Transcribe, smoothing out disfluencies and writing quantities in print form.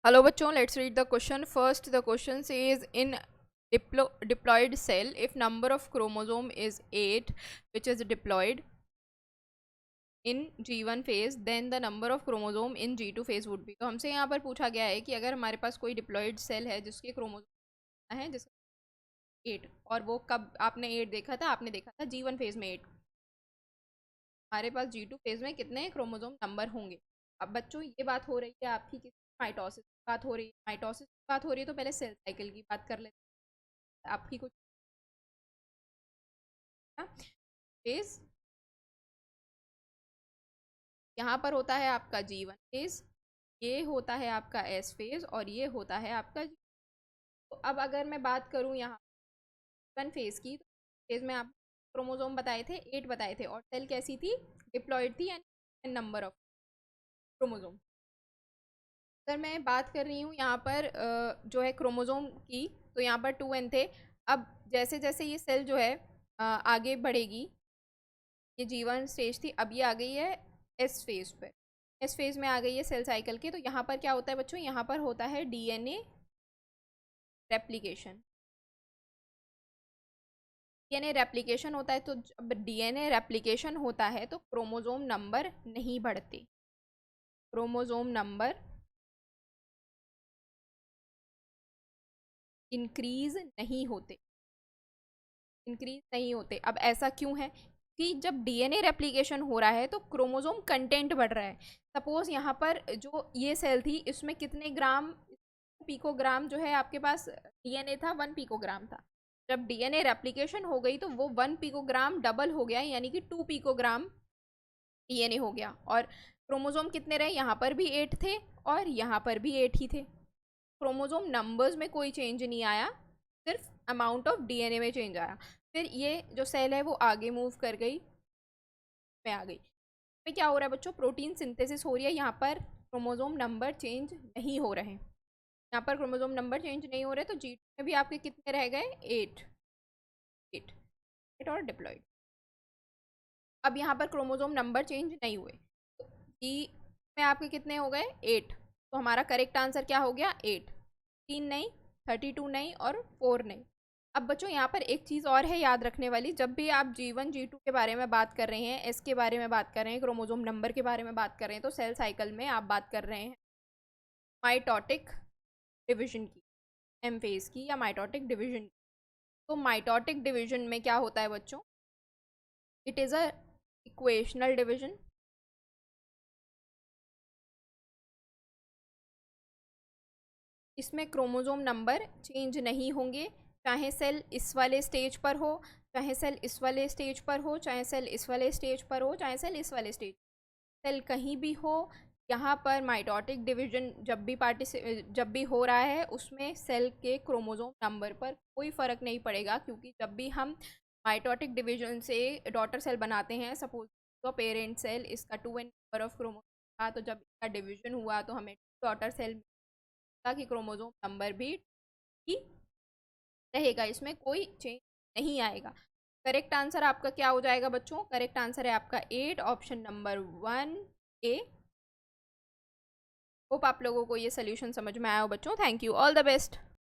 Hello bachcho, let's read the question. First the question says in diploid cell if number of chromosome is 8 which is diploid in G1 phase then the number of chromosome in G2 phase would be. तो हमसे यहाँ पर पूछा गया है कि अगर हमारे पास कोई डिप्लॉइड सेल है जिसके क्रोमोसोम है जिसका 8 और वो कब आपने 8 देखा था, आपने देखा था G1 फेज में 8, हमारे पास G2 फेज में कितने क्रोमोसोम नंबर होंगे। अब बच्चों ये बात हो रही है आपकी किस माइटोसिस की बात हो रही है, माइटोसिस की बात हो रही है तो पहले सेल साइकिल की बात कर लेते हैं। आपकी कुछ फेज यहाँ पर होता है आपका G1 फेज, ये होता है आपका S फेज और ये होता है आपका तो अब अगर मैं बात करूँ यहाँ G1 फेज की, तो फेज में आप क्रोमोसोम बताए थे 8 बताए थे और सेल कैसी थी, डिप्लॉइड थी यानी नंबर ऑफ क्रोमोसोम। अगर मैं बात कर रही हूँ यहाँ पर जो है क्रोमोसोम की, तो यहाँ पर 2n थे। अब जैसे जैसे ये सेल जो है आगे बढ़ेगी, ये G1 स्टेज थी, अब ये आ गई है एस फेज पर, एस फेज में आ गई है सेल साइकिल के। तो यहाँ पर क्या होता है बच्चों, यहाँ पर होता है डीएनए रेप्लिकेशन। डीएनए रेप्लिकेशन होता है, तो जब डीएनए रेप्लिकेशन होता है तो क्रोमोसोम नंबर नहीं बढ़ते, क्रोमोसोम नंबर इंक्रीज नहीं होते, इंक्रीज नहीं होते। अब ऐसा क्यों है कि जब डीएनए रेप्लिकेशन हो रहा है तो क्रोमोसोम कंटेंट बढ़ रहा है। सपोज यहाँ पर जो ये सेल थी इसमें कितने ग्राम पिकोग्राम जो है आपके पास डीएनए था, 1 पिकोग्राम था। जब डीएनए रेप्लिकेशन हो गई तो वो 1 पिकोग्राम डबल हो गया, यानी कि 2 पिकोग्राम डीएनए हो गया। और क्रोमोसोम कितने रहे, यहाँ पर भी 8 थे और यहाँ पर भी 8 ही थे। क्रोमोसोम नंबर्स में कोई चेंज नहीं आया, सिर्फ अमाउंट ऑफ डीएनए में चेंज आया। फिर ये जो सेल है वो आगे मूव कर गई, में आ गई। फिर क्या हो रहा है बच्चों, प्रोटीन सिंथेसिस हो रही है, यहाँ पर क्रोमोसोम नंबर चेंज नहीं हो रहे, यहाँ पर क्रोमोसोम नंबर चेंज नहीं हो रहे, तो G2 में भी आपके कितने रह गए, 8 8 8 और डिप्लॉइड। अब यहाँ पर क्रोमोसोम नंबर चेंज नहीं हुए, तो G में आपके कितने हो गए, 8। तो हमारा करेक्ट आंसर क्या हो गया, 8, 3 नहीं, 32 नहीं और 4 नहीं। अब बच्चों यहाँ पर एक चीज़ और है याद रखने वाली, जब भी आप G1 G2 के बारे में बात कर रहे हैं, S के बारे में बात कर रहे हैं, क्रोमोसोम नंबर के बारे में बात कर रहे हैं, तो सेल साइकिल में आप बात कर रहे हैं माइटोटिक डिवीजन की, एम फेज की या माइटोटिक डिवीजन की। तो माइटोटिक डिवीजन में क्या होता है बच्चों, it is a equational division. इसमें क्रोमोसोम नंबर चेंज नहीं होंगे, चाहे सेल इस वाले स्टेज पर हो, चाहे सेल इस वाले स्टेज पर हो, चाहे सेल इस वाले स्टेज पर हो, चाहे सेल इस वाले स्टेज, सेल कहीं भी हो। यहाँ पर माइटोटिक डिवीजन जब भी हो रहा है उसमें सेल के क्रोमोसोम नंबर पर कोई फ़र्क नहीं पड़ेगा, क्योंकि जब भी हम माइटोटिक डिवीजन से डॉटर सेल बनाते हैं, सपोज तो पेरेंट सेल इसका 2n नंबर ऑफ क्रोमोसोम था, तो जब इसका डिवीजन हुआ तो हमें डॉटर सेल कि क्रोमोसोम नंबर भी ठीक रहेगा, इसमें कोई चेंज नहीं आएगा। करेक्ट आंसर आपका क्या हो जाएगा बच्चों, करेक्ट आंसर है आपका 8, ऑप्शन नंबर 1A। होप आप लोगों को ये सोल्यूशन समझ में आया हो बच्चों, thank you, all the best.